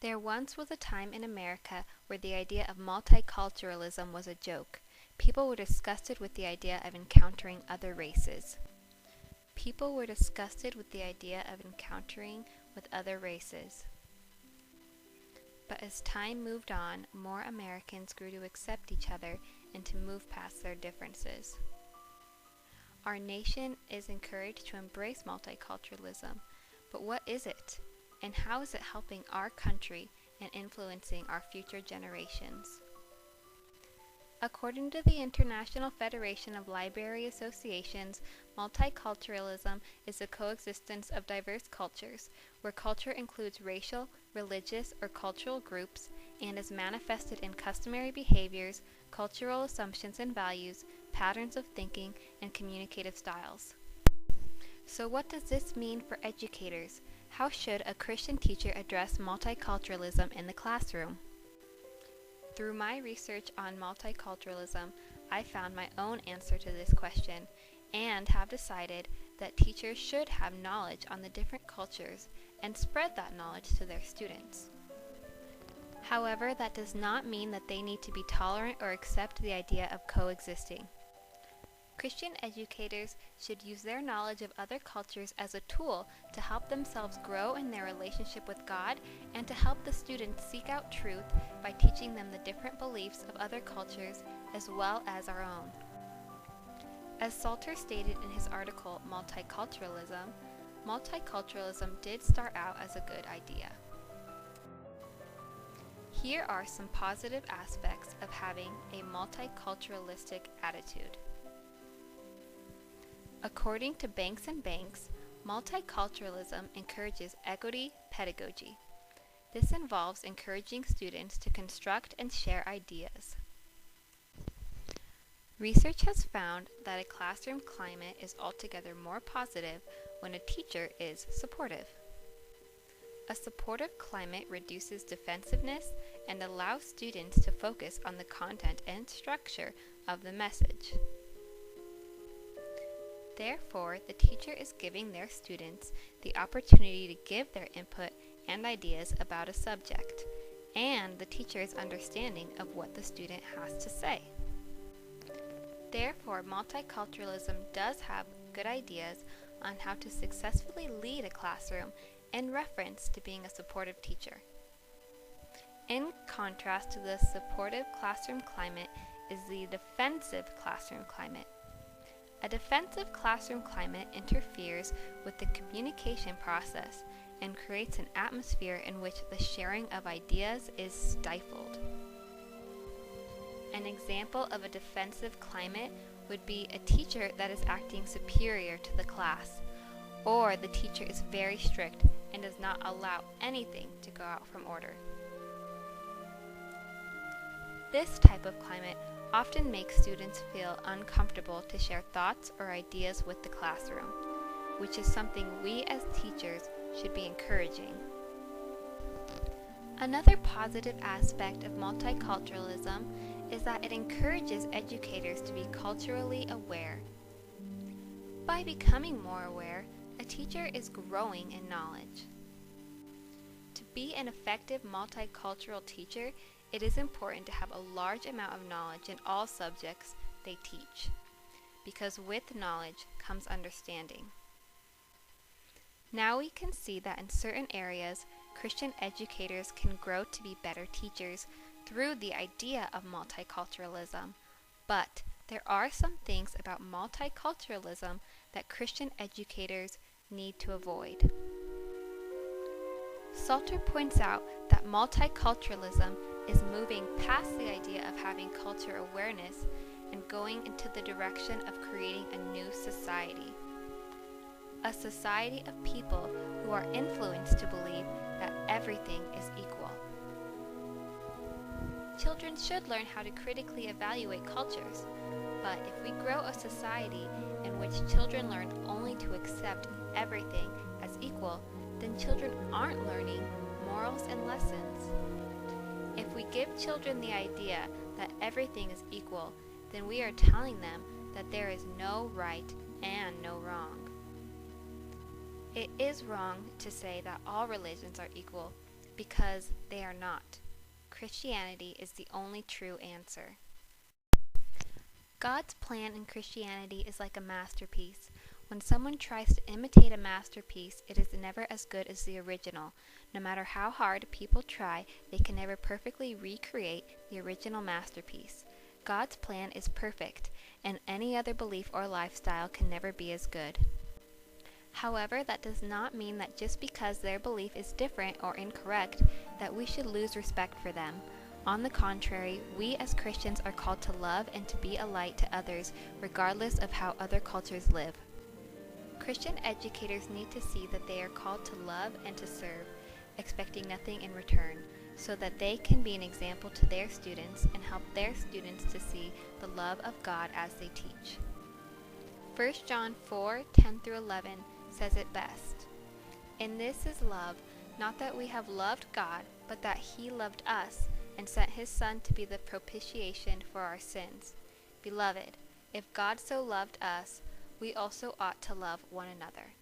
There once was a time in America where the idea of multiculturalism was a joke. People were disgusted with the idea of encountering other races. People were disgusted with the idea of encountering with other races. But as time moved on, more Americans grew to accept each other and to move past their differences. Our nation is encouraged to embrace multiculturalism, but what is it? And how is it helping our country and influencing our future generations? According to the International Federation of Library Associations, multiculturalism is the coexistence of diverse cultures, where culture includes racial, religious, or cultural groups, and is manifested in customary behaviors, cultural assumptions and values, patterns of thinking, and communicative styles. So what does this mean for educators? How should a Christian teacher address multiculturalism in the classroom? Through my research on multiculturalism, I found my own answer to this question and have decided that teachers should have knowledge on the different cultures and spread that knowledge to their students. However, that does not mean that they need to be tolerant or accept the idea of coexisting. Christian educators should use their knowledge of other cultures as a tool to help themselves grow in their relationship with God and to help the students seek out truth by teaching them the different beliefs of other cultures as well as our own. As Salter stated in his article, multiculturalism did start out as a good idea. Here are some positive aspects of having a multiculturalistic attitude. According to Banks and Banks, multiculturalism encourages equity pedagogy. This involves encouraging students to construct and share ideas. Research has found that a classroom climate is altogether more positive when a teacher is supportive. A supportive climate reduces defensiveness and allows students to focus on the content and structure of the message. Therefore, the teacher is giving their students the opportunity to give their input and ideas about a subject, and the teacher is understanding of what the student has to say. Therefore, multiculturalism does have good ideas on how to successfully lead a classroom in reference to being a supportive teacher. In contrast to the supportive classroom climate is the defensive classroom climate. A defensive classroom climate interferes with the communication process and creates an atmosphere in which the sharing of ideas is stifled. An example of a defensive climate would be a teacher that is acting superior to the class, or the teacher is very strict and does not allow anything to go out from order. This type of climate often makes students feel uncomfortable to share thoughts or ideas with the classroom, which is something we as teachers should be encouraging. Another positive aspect of multiculturalism is that it encourages educators to be culturally aware. By becoming more aware, a teacher is growing in knowledge. To be an effective multicultural teacher, it is important to have a large amount of knowledge in all subjects they teach, because with knowledge comes understanding. Now we can see that in certain areas, Christian educators can grow to be better teachers through the idea of multiculturalism, but there are some things about multiculturalism that Christian educators need to avoid. Salter points out that multiculturalism is moving past the idea of having culture awareness and going into the direction of creating a new society. A society of people who are influenced to believe that everything is equal. Children should learn how to critically evaluate cultures, but if we grow a society in which children learn only to accept everything as equal, then children aren't learning morals and lessons. If we give children the idea that everything is equal, then we are telling them that there is no right and no wrong. It is wrong to say that all religions are equal, because they are not. Christianity is the only true answer. God's plan in Christianity is like a masterpiece. When someone tries to imitate a masterpiece, it is never as good as the original. No matter how hard people try, they can never perfectly recreate the original masterpiece. God's plan is perfect, and any other belief or lifestyle can never be as good. However, that does not mean that just because their belief is different or incorrect, that we should lose respect for them. On the contrary, we as Christians are called to love and to be a light to others, regardless of how other cultures live. Christian educators need to see that they are called to love and to serve, expecting nothing in return, so that they can be an example to their students and help their students to see the love of God as they teach. 1 John 4:10-11 says it best. "And this is love, not that we have loved God, but that He loved us, and sent His Son to be the propitiation for our sins. Beloved, if God so loved us, we also ought to love one another."